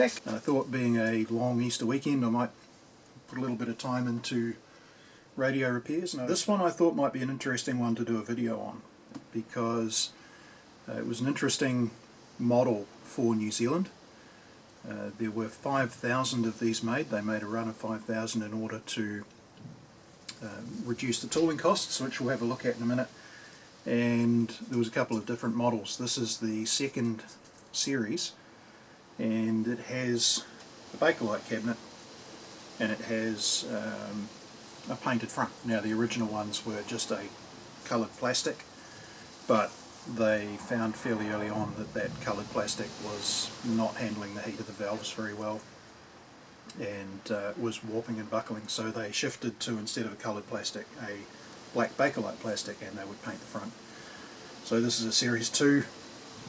back, and I thought, being a long Easter weekend, I might put a little bit of time into radio repairs. Now, this one I thought might be an interesting one to do a video on, because it was an interesting model for New Zealand. There were 5,000 of these made. They made a run of 5,000 in order to reduce the tooling costs, which we'll have a look at in a minute. And there was a couple of different models. This is the second series, and it has a Bakelite cabinet, and it has a painted front. Now, the original ones were just a coloured plastic, but they found fairly early on that that coloured plastic was not handling the heat of the valves very well, and was warping and buckling, so they shifted to, instead of a coloured plastic, a black Bakelite plastic, and they would paint the front. So this is a series 2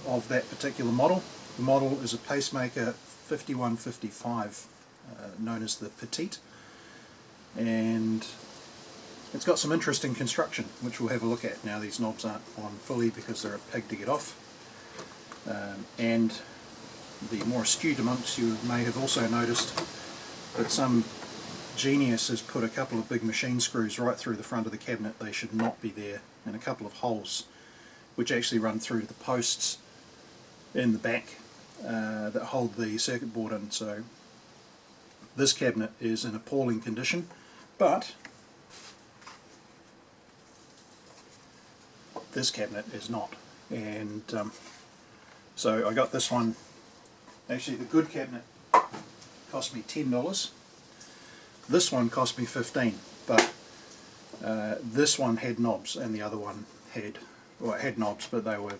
of that particular model. The model is a Pacemaker 5155, known as the Petite, and it's got some interesting construction, which we'll have a look at. Now, these knobs aren't on fully because they're a pig to get off, and the more astute amongst you may have also noticed that some genius has put a couple of big machine screws right through the front of the cabinet. They should not be there, and a couple of holes which actually run through to the posts in the back that hold the circuit board in. So this cabinet is in appalling condition, but this cabinet is not. And so I got this one. Actually, the good cabinet cost me $10. This one cost me $15, but this one had knobs, and the other one had, well, it had knobs, but they were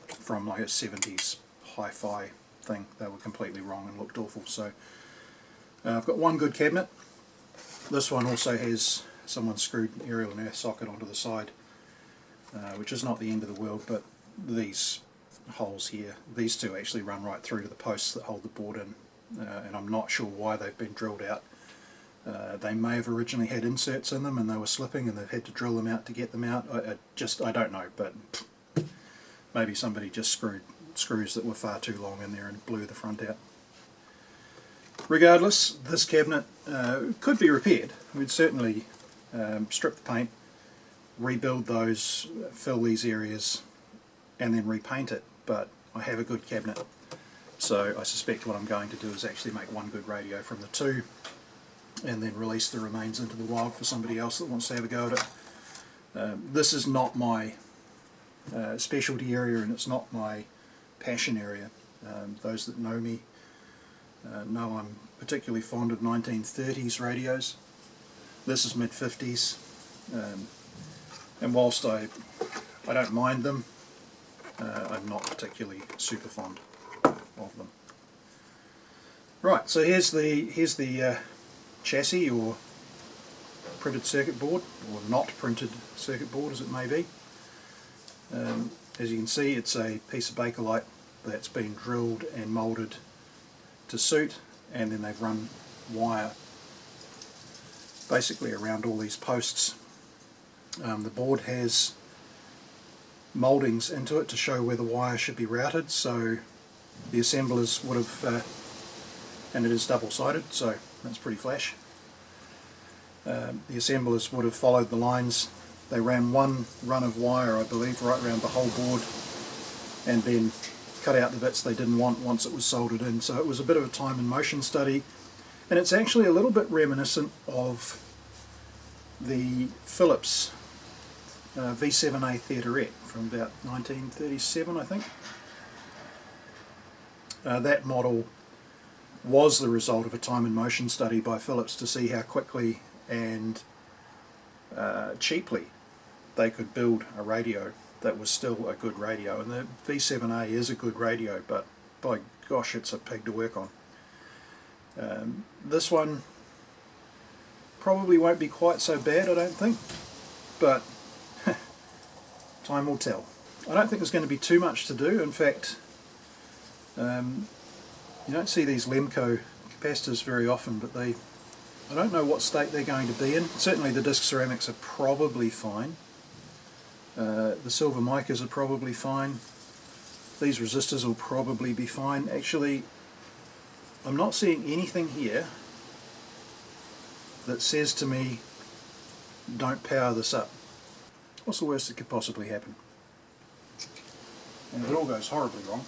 from like a 70s hi-fi thing. They were completely wrong and looked awful. So I've got one good cabinet. This one also has someone screwed an aerial and earth socket onto the side, which is not the end of the world, but these holes here, these two actually run right through to the posts that hold the board in, and I'm not sure why they've been drilled out. They may have originally had inserts in them and they were slipping and they've had to drill them out to get them out. I don't know, but maybe somebody just screwed screws that were far too long in there and blew the front out. Regardless, this cabinet could be repaired. We'd certainly strip the paint, rebuild those, fill these areas, and then repaint it, but I have a good cabinet, so I suspect what I'm going to do is actually make one good radio from the two, and then release the remains into the wild for somebody else that wants to have a go at it. This is not my specialty area, and it's not my passion area. Those that know me know I'm particularly fond of 1930s radios. This is mid-50s, and whilst I don't mind them, I'm not particularly super fond of them. Right, so here's the chassis, or printed circuit board, or not printed circuit board as it may be. As you can see, it's a piece of Bakelite that's been drilled and moulded to suit, and then they've run wire basically around all these posts. The board has mouldings into it to show where the wire should be routed, so the assemblers would have, and it is double-sided, so that's pretty flash. The assemblers would have followed the lines. They ran one run of wire, I believe, right around the whole board, and then cut out the bits they didn't want once it was soldered in. So it was a bit of a time and motion study, and it's actually a little bit reminiscent of the Philips V7A Theaterette from about 1937, I think. That model was the result of a time and motion study by Philips to see how quickly and cheaply they could build a radio that was still a good radio. And the V7A is a good radio, but by gosh, it's a pig to work on. This one probably won't be quite so bad, I don't think, but time will tell. I don't think there's going to be too much to do. In fact, you don't see these Lemco capacitors very often, but I don't know what state they're going to be in. Certainly the disc ceramics are probably fine. The silver micas are probably fine. These resistors will probably be fine. Actually, I'm not seeing anything here that says to me, don't power this up. What's the worst that could possibly happen? And if it all goes horribly wrong,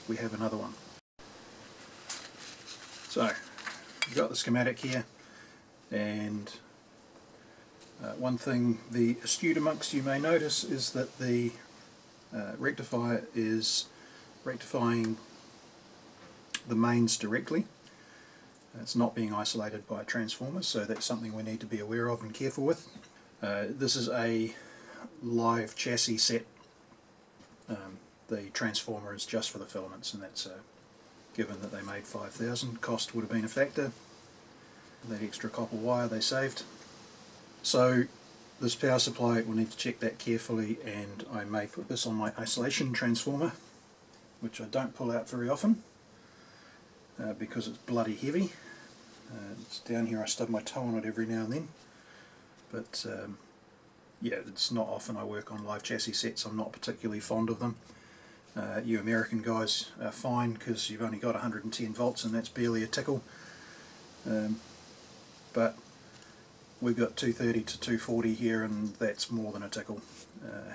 we have another one. So, we've got the schematic here, and one thing the astute amongst you may notice is that the rectifier is rectifying the mains directly. It's not being isolated by transformers, so that's something we need to be aware of and careful with. This is a live chassis set. The transformer is just for the filaments, and that's given that they made 5,000, cost would have been a factor. That extra copper wire they saved. So this power supply, we'll need to check that carefully, and I may put this on my isolation transformer, which I don't pull out very often because it's bloody heavy. It's down here, I stub my toe on it every now and then, but yeah, it's not often I work on live chassis sets. I'm not particularly fond of them. You American guys are fine because you've only got 110 volts and that's barely a tickle, but we've got 230 to 240 here, and that's more than a tickle.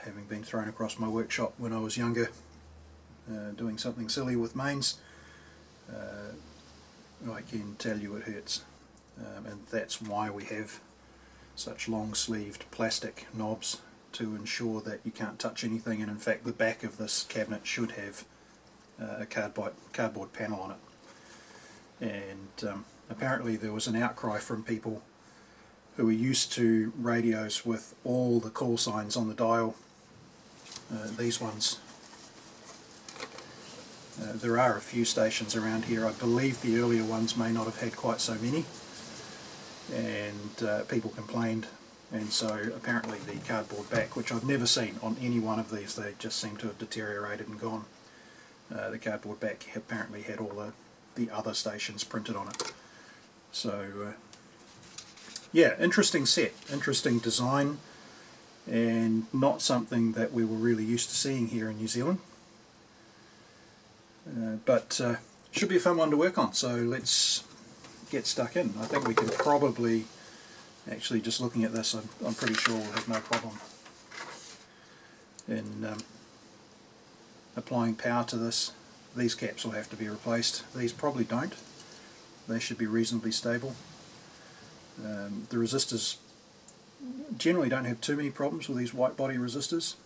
Having been thrown across my workshop when I was younger doing something silly with mains, I can tell you it hurts, and that's why we have such long sleeved plastic knobs, to ensure that you can't touch anything. And in fact the back of this cabinet should have a cardboard panel on it. And apparently there was an outcry from people who were used to radios with all the call signs on the dial. These ones, there are a few stations around here. I believe the earlier ones may not have had quite so many, and people complained, and so apparently the cardboard back, which I've never seen on any one of these, they just seem to have deteriorated and gone. The cardboard back apparently had all the other stations printed on it. So yeah, interesting set, interesting design, and not something that we were really used to seeing here in New Zealand. But should be a fun one to work on, so let's get stuck in. I think we can probably, actually just looking at this, I'm pretty sure we'll have no problem in applying power to this. These caps will have to be replaced. These probably don't. They should be reasonably stable. The resistors generally don't have too many problems with these white body resistors.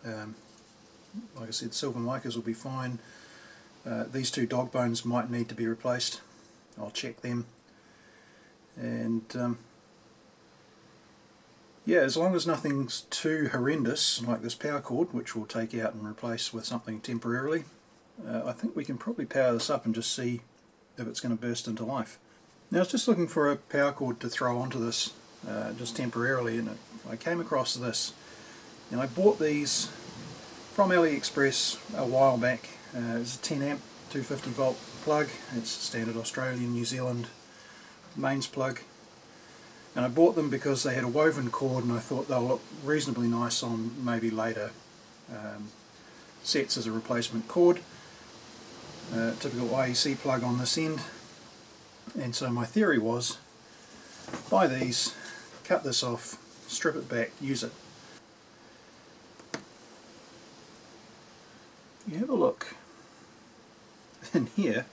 Like I said, silver micas will be fine. These two dog bones might need to be replaced. I'll check them. And yeah, as long as nothing's too horrendous, like this power cord, which we'll take out and replace with something temporarily, I think we can probably power this up and just see if it's going to burst into life. Now I was just looking for a power cord to throw onto this just temporarily, and I came across this, and I bought these from AliExpress a while back. It's a 10 amp 250 volt plug. It's a standard Australian New Zealand mains plug, and I bought them because they had a woven cord, and I thought they'll look reasonably nice on maybe later sets as a replacement cord. Typical IEC plug on this end. And so my theory was, buy these, cut this off, strip it back, use it. You have a look in here,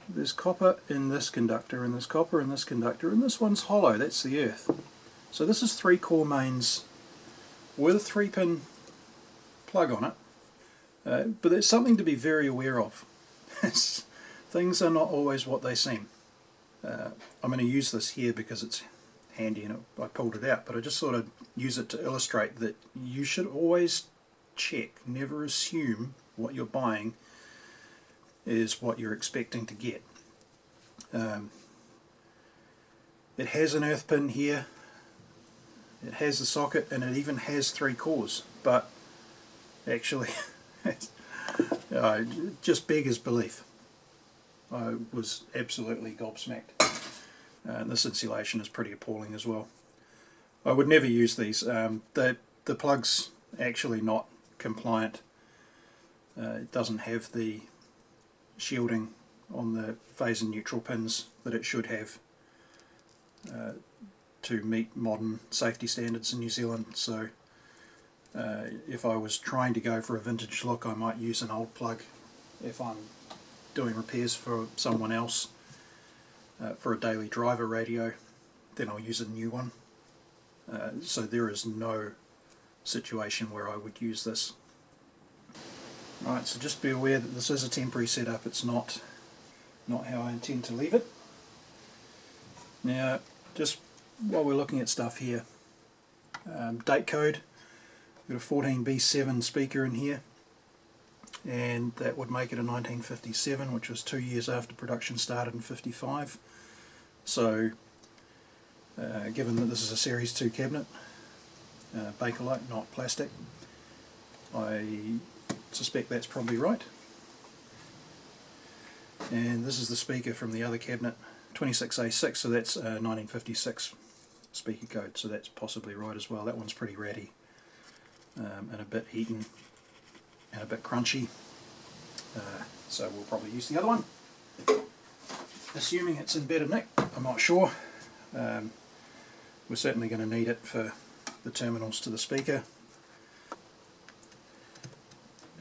there's copper in this conductor, and there's copper in this conductor, and this one's hollow, that's the earth. So this is 3 core mains with a 3-pin plug on it, but there's something to be very aware of. Things are not always what they seem. I'm going to use this here because it's handy and I pulled it out, but I just thought I'd use it to illustrate that you should always check, never assume what you're buying is what you're expecting to get. It has an earth pin here, it has a socket, and it even has 3 cores, but actually just beggars belief. I was absolutely gobsmacked. This insulation is pretty appalling as well. I would never use these. The plug's actually not compliant It doesn't have the shielding on the phase and neutral pins that it should have to meet modern safety standards in New Zealand. So if I was trying to go for a vintage look, I might use an old plug. If I'm doing repairs for someone else for a daily driver radio, then I'll use a new one. So there is no situation where I would use this. Right, so just be aware that this is a temporary setup. It's not how I intend to leave it. Now, just while we're looking at stuff here, date code, we've got a 14B7 speaker in here, and that would make it a 1957, which was 2 years after production started in 55. So given that this is a Series 2 cabinet, Bakelite, not plastic, I suspect that's probably right. And this is the speaker from the other cabinet, 26A6, so that's 1956 speaker code, so that's possibly right as well. That one's pretty ratty and a bit eaten and a bit crunchy, so we'll probably use the other one, assuming it's in better nick. I'm not sure. We're certainly going to need it for the terminals to the speaker.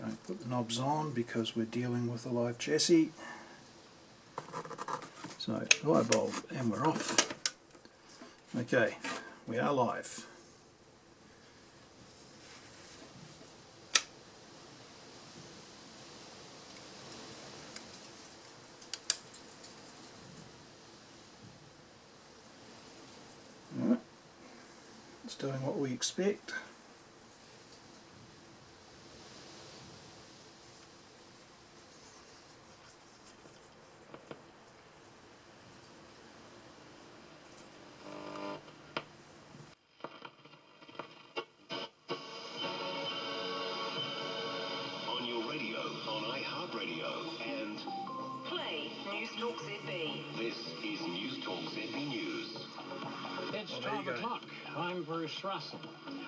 Don't put the knobs on because we're dealing with a live chassis. So, light bulb, and we're off. Okay, we are live. Alright, it's doing what we expect. It's 12 o'clock. I'm Bruce Russell.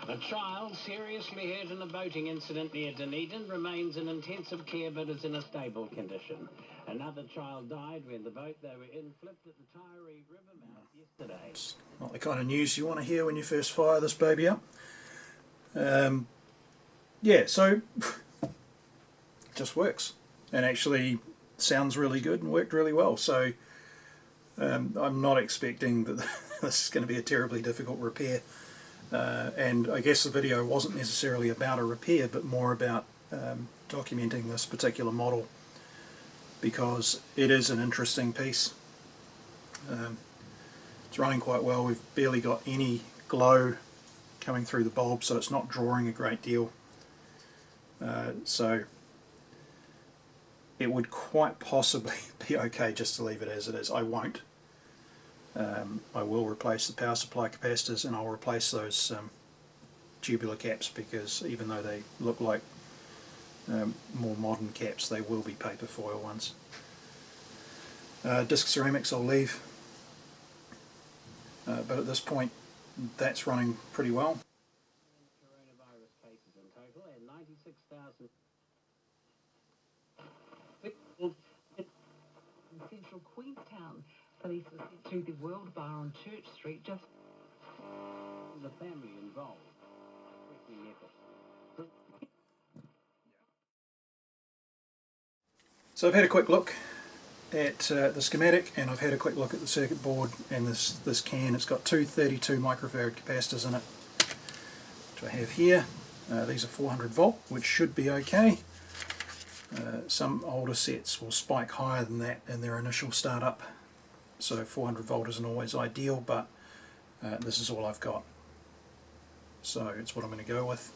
A child seriously hurt in a boating incident near Dunedin remains in intensive care but is in a stable condition. Another child died when the boat they were in flipped at the Tyree River mouth yesterday. It's not the kind of news you want to hear when you first fire this baby up. Yeah, so it just works and actually sounds really good and worked really well. So I'm not expecting that this is going to be a terribly difficult repair, and I guess the video wasn't necessarily about a repair but more about documenting this particular model because it is an interesting piece. It's running quite well. We've barely got any glow coming through the bulb, so it's not drawing a great deal. So it would quite possibly be okay just to leave it as it is. I won't. I will replace the power supply capacitors and I'll replace those tubular caps because even though they look like more modern caps, they will be paper foil ones. Disc ceramics I'll leave, but at this point that's running pretty well. Coronavirus cases in total and 96,000. In central Queenstown, police are sent to the World Bar on Church Street just the family involved. So I've had a quick look at the schematic and I've had a quick look at the circuit board and this can. It's got two 32 microfarad capacitors in it, which I have here. These are 400 volt, which should be okay. Some older sets will spike higher than that in their initial startup, so 400 volt isn't always ideal, but this is all I've got. So it's what I'm going to go with.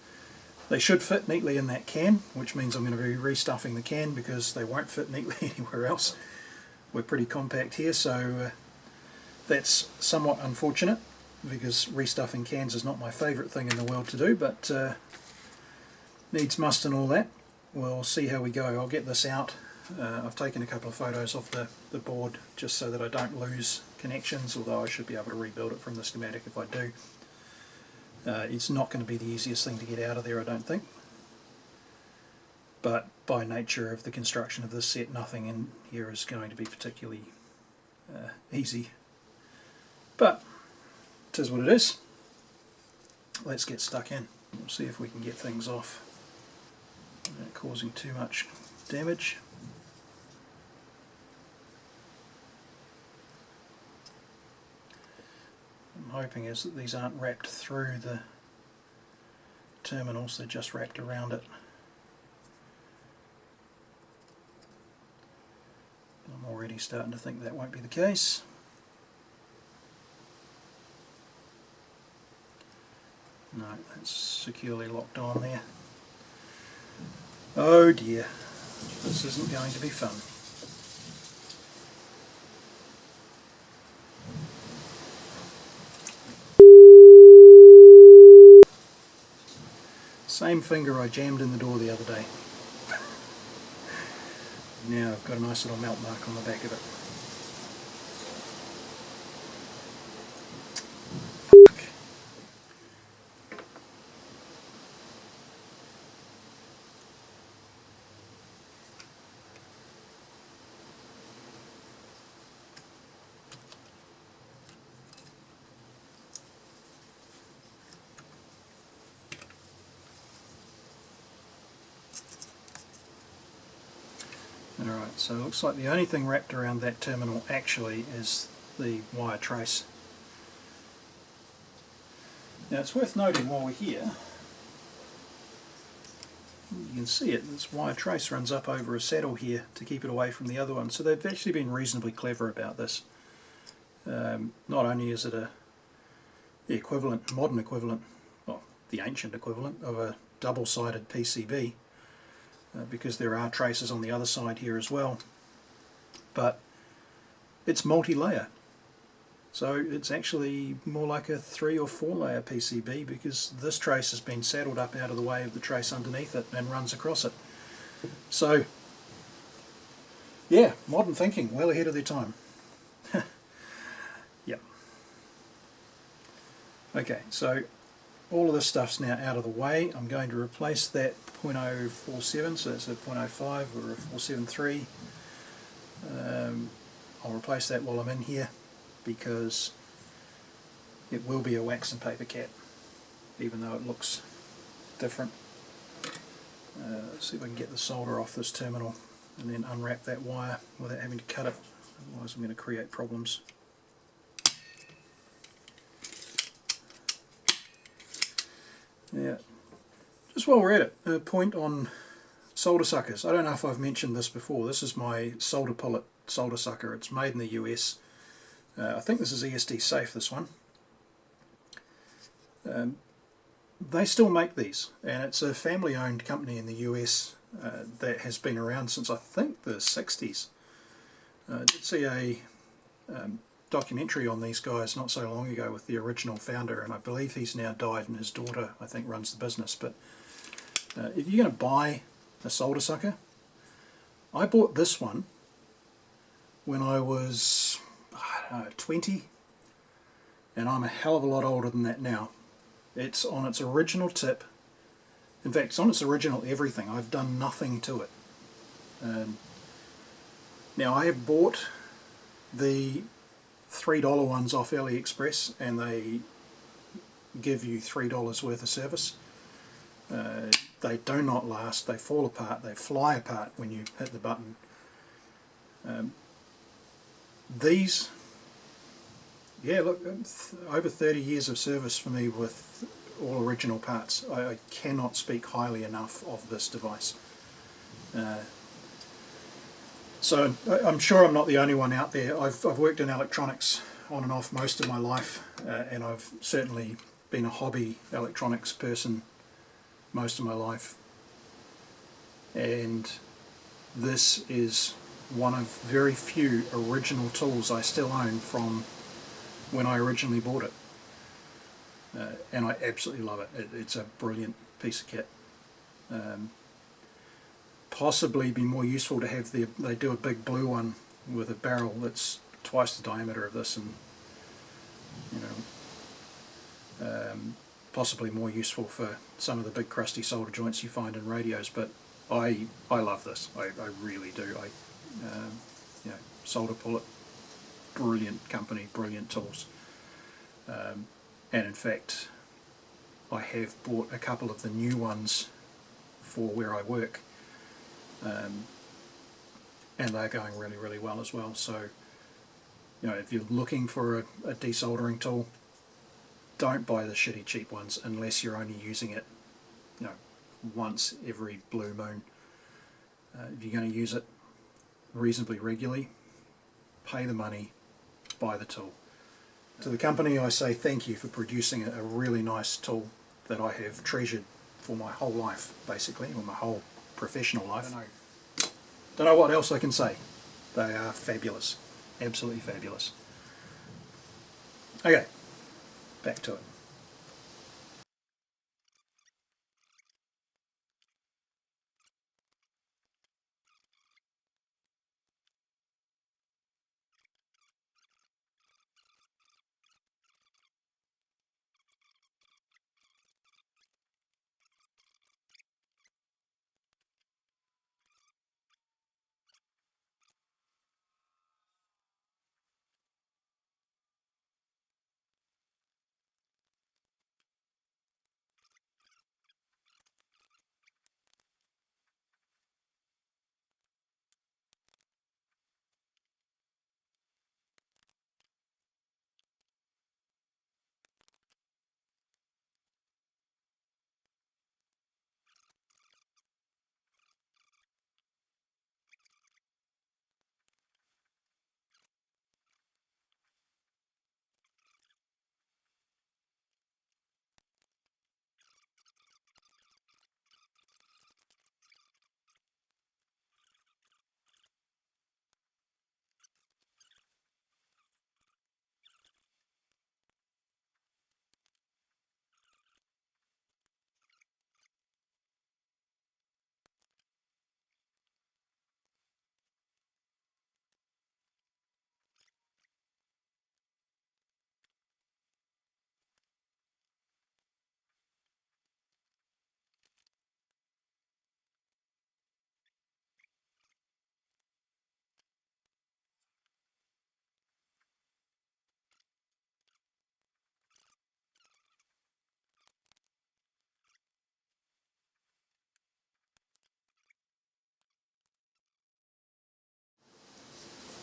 They should fit neatly in that can, which means I'm going to be restuffing the can because they won't fit neatly anywhere else. We're pretty compact here, so that's somewhat unfortunate because restuffing cans is not my favourite thing in the world to do, but needs must and all that. We'll see how we go. I'll get this out. I've taken a couple of photos of the board just so that I don't lose connections, although I should be able to rebuild it from the schematic if I do. It's not going to be the easiest thing to get out of there, I don't think. But by nature of the construction of this set, nothing in here is going to be particularly easy. But it is what it is. Let's get stuck in. We'll see if we can get things off without causing too much damage. I'm hoping is that these aren't wrapped through the terminals, they're just wrapped around it. I'm already starting to think that won't be the case. No, that's securely locked on there. Oh dear, this isn't going to be fun. Same finger I jammed in the door the other day. Now I've got a nice little melt mark on the back of it. Alright, so it looks like the only thing wrapped around that terminal actually is the wire trace. Now it's worth noting while we're here, you can see it, this wire trace runs up over a saddle here to keep it away from the other one, so they've actually been reasonably clever about this. Not only is it the equivalent, modern equivalent, well, the ancient equivalent of a double-sided PCB, because there are traces on the other side here as well, but it's multi-layer, so it's actually more like a 3 or 4 layer PCB, because this trace has been saddled up out of the way of the trace underneath it and runs across it. So yeah, modern thinking, well ahead of their time. Yep. Okay, so all of this stuff's now out of the way. I'm going to replace that 0.047, so that's a 0.05 or a 473. I'll replace that while I'm in here, because it will be a wax and paper cap, even though it looks different. Let's see if I can get the solder off this terminal and then unwrap that wire without having to cut it, otherwise I'm going to create problems. Yeah. Just while we're at it, a point on solder suckers. I don't know if I've mentioned this before. This is my solder pullet solder sucker. It's made in the US. I think this is ESD safe, this one. They still make these, and it's a family owned company in the US that has been around since I think the 60s. I did see a documentary on these guys not so long ago with the original founder, and I believe he's now died and his daughter I think runs the business. But if you're going to buy a solder sucker, I bought this one when I was, I don't know, 20, and I'm a hell of a lot older than that now. It's on its original tip. In fact, it's on its original everything. I've done nothing to it. Now I have bought the $3 ones off AliExpress, and they give you $3 worth of service. They do not last, they fall apart, they fly apart when you hit the button. These, yeah, look, over 30 years of service for me with all original parts. I cannot speak highly enough of this device. So I'm sure I'm not the only one out there. I've worked in electronics on and off most of my life, and I've certainly been a hobby electronics person most of my life. And this is one of very few original tools I still own from when I originally bought it. And I absolutely love it. It's a brilliant piece of kit. Possibly be more useful to have they do a big blue one with a barrel that's twice the diameter of this, and you know, possibly more useful for some of the big crusty solder joints you find in radios. But I love this. I really do. You know, solder pullet, brilliant company, brilliant tools. And in fact, I have bought a couple of the new ones for where I work, and they're going really, really well as well. So, you know, if you're looking for a desoldering tool, don't buy the shitty cheap ones unless you're only using it, you know, once every blue moon. If you're going to use it reasonably regularly, pay the money, buy the tool. To the company I say thank you for producing a really nice tool that I have treasured for my whole life, basically, or my whole professional life. Don't know what else I can say. They are fabulous, absolutely fabulous. Okay, back to it.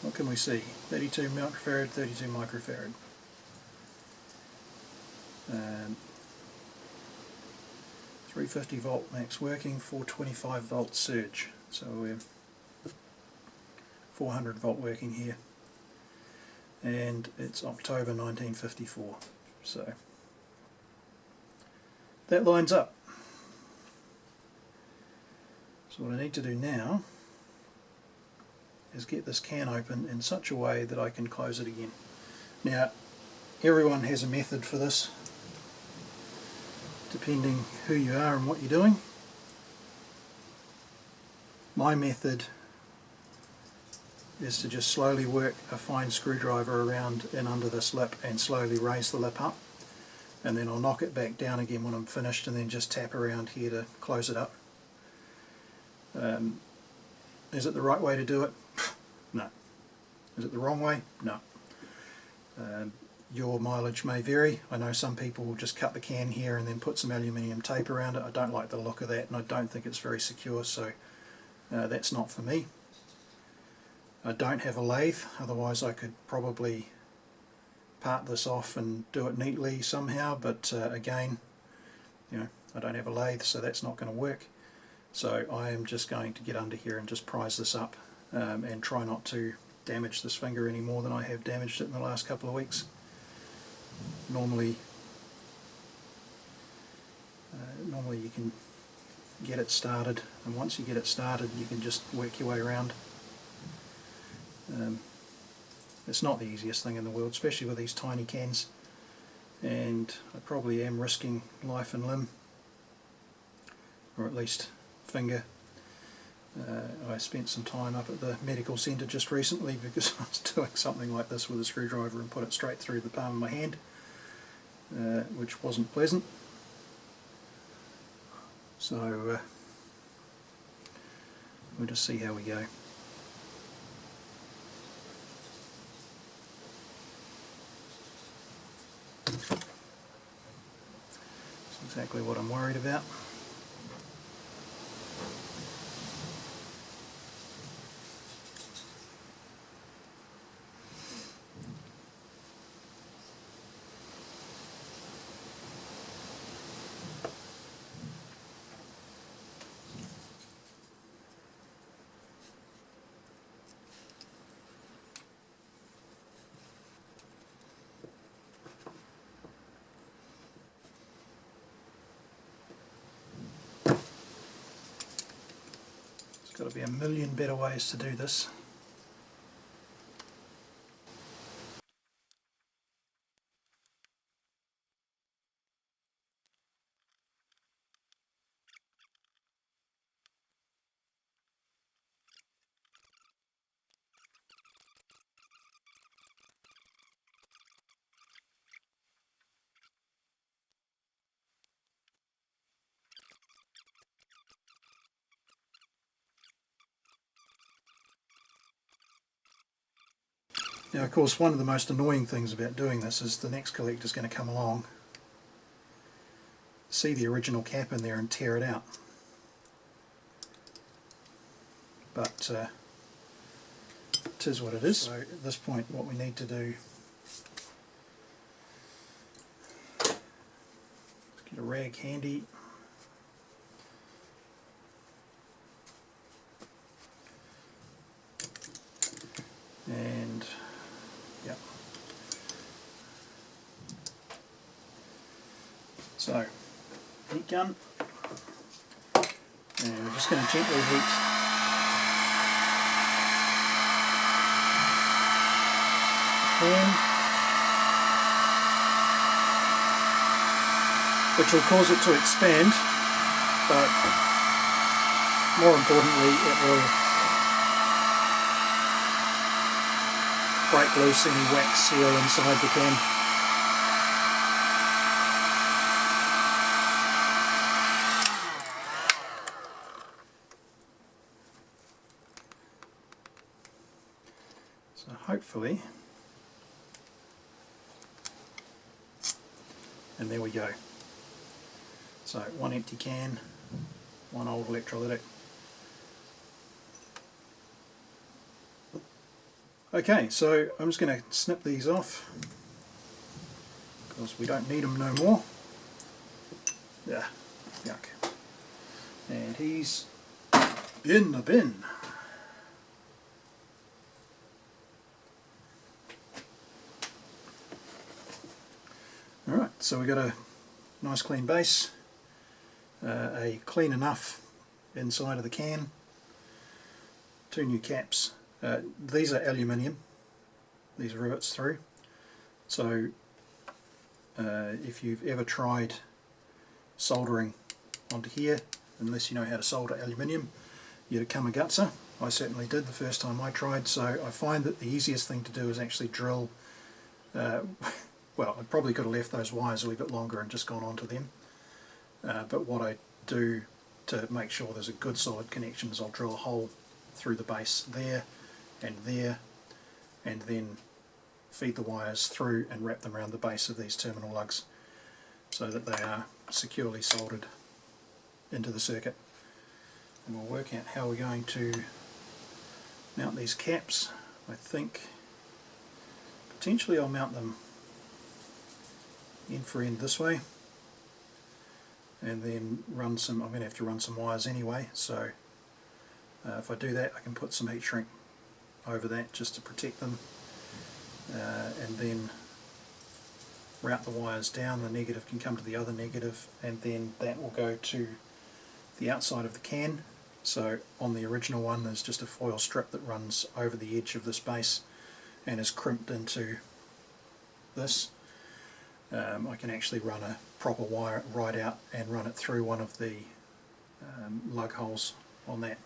What can we see? 32 microfarad, 32 microfarad. 350 volt max working, 425 volt surge. So we're 400 volt working here. And it's October 1954. So that lines up. So what I need to do now is get this can open in such a way that I can close it again. Now, everyone has a method for this, depending who you are and what you're doing. My method is to just slowly work a fine screwdriver around and under this lip and slowly raise the lip up, and then I'll knock it back down again when I'm finished, and then just tap around here to close it up. Is it the right way to do it? No. Is it the wrong way? No. Your mileage may vary. I know some people will just cut the can here and then put some aluminium tape around it. I don't like the look of that, and I don't think it's very secure, so that's not for me. I don't have a lathe, otherwise I could probably part this off and do it neatly somehow, but again, you know, I don't have a lathe, so that's not going to work. So I am just going to get under here and just prise this up and try not to damage this finger any more than I have damaged it in the last couple of weeks. Normally you can get it started, and once you get it started you can just work your way around. It's not the easiest thing in the world, especially with these tiny cans, and I probably am risking life and limb, or at least finger. I spent some time up at the medical centre just recently because I was doing something like this with a screwdriver and put it straight through the palm of my hand, which wasn't pleasant. So We'll just see how we go. That's exactly what I'm worried about. There's got to be a million better ways to do this. Now, of course, one of the most annoying things about doing this is the next collector is going to come along, see the original cap in there and tear it out. But it is what it is. So at this point what we need to do is get a rag handy. And yeah. So heat gun, and we're just going to gently heat the pan, which will cause it to expand, but more importantly it will break loose any wax seal inside the can. So hopefully, and there we go. So one empty can, one old electrolytic. Okay, so I'm just going to snip these off because we don't need them no more. Yeah, yuck. And he's in the bin. Alright, so we got a nice clean base, a clean enough inside of the can, two new caps. These are aluminium, these rivets through, so if you've ever tried soldering onto here, unless you know how to solder aluminium, you'd come a gutser. I certainly did the first time I tried, so I find that the easiest thing to do is actually drill, well, I probably could have left those wires a wee bit longer and just gone onto them, but what I do to make sure there's a good solid connection is I'll drill a hole through the base there, and then feed the wires through and wrap them around the base of these terminal lugs so that they are securely soldered into the circuit. And we'll work out how we're going to mount these caps. I think potentially I'll mount them end for end this way, and then run some, I'm going to have to run some wires anyway, so if I do that I can put some heat shrink over that just to protect them, and then route the wires down. The negative can come to the other negative, and then that will go to the outside of the can. So on the original one there's just a foil strip that runs over the edge of this base and is crimped into this. I can actually run a proper wire right out and run it through one of the lug holes on that.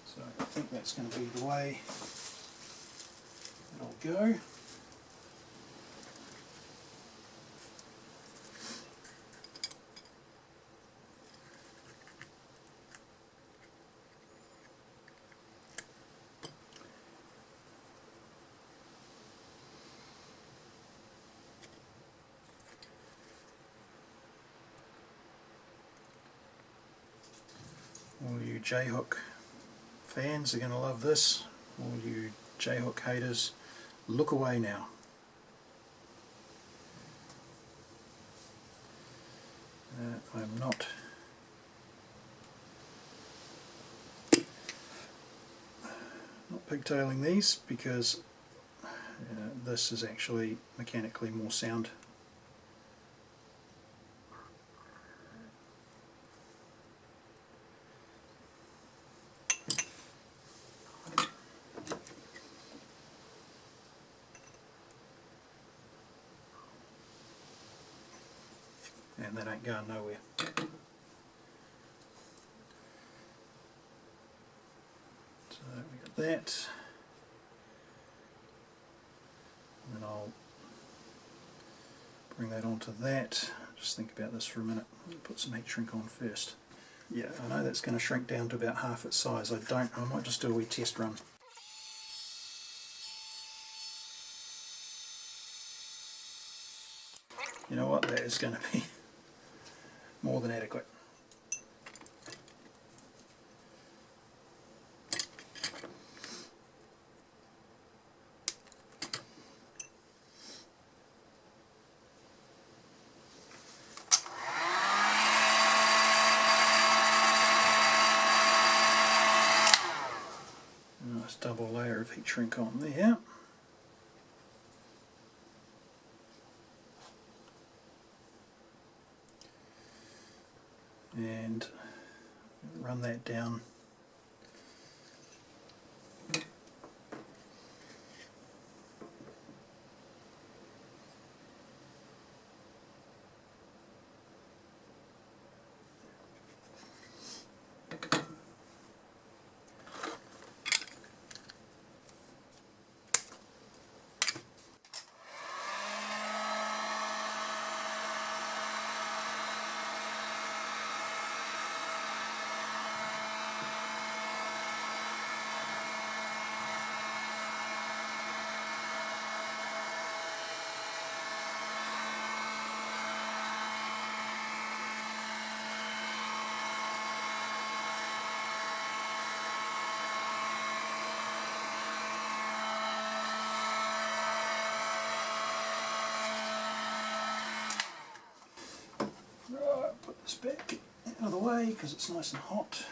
So I think that's going to be the way it'll go. you J-hook fans are going to love this. All you J-hook haters, look away now. I'm not pigtailing these because this is actually mechanically more sound. And that ain't going nowhere. So we got that. And then I'll bring that onto that. Just think about this for a minute. Put some heat shrink on first. Yeah, I know that's going to shrink down to about half its size. I might just do a wee test run. You know what, that is going to be more than adequate. Nice double layer of heat shrink on there. And run that down. Right, put this back out of the way because it's nice and hot.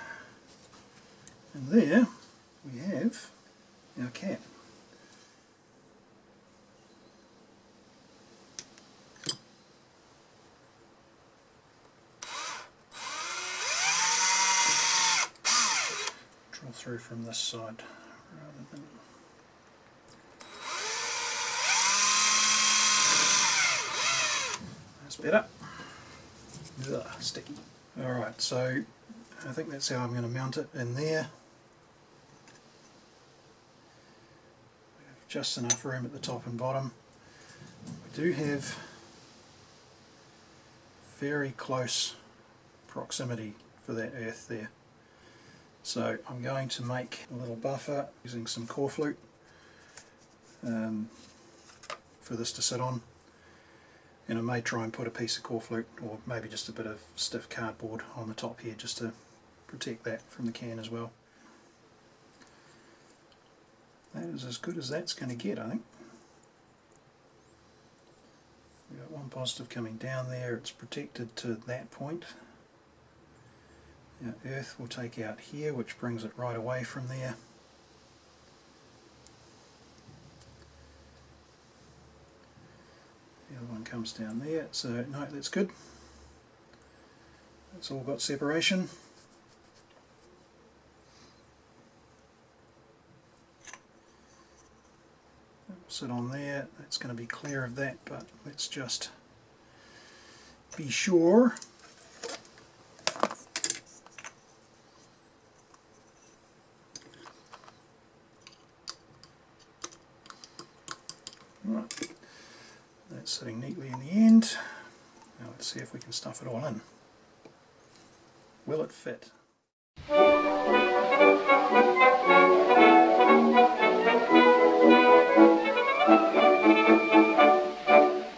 And there we have our cap. Draw through from this side rather than... That's better. Ugh, sticky. Alright, so I think that's how I'm going to mount it in there. We have just enough room at the top and bottom. We do have very close proximity for that earth there. So I'm going to make a little buffer using some core flute for this to sit on. And I may try and put a piece of core flute or maybe just a bit of stiff cardboard on the top here just to protect that from the can as well. That is as good as that's going to get, I think. We've got one positive coming down there, it's protected to that point. Now earth will take out here, which brings it right away from there. The other one comes down there, so no, that's good. It's all got separation. That'll sit on there, that's going to be clear of that, but let's just be sure. Right. That's sitting neatly in the end. Now let's see if we can stuff it all in. Will it fit?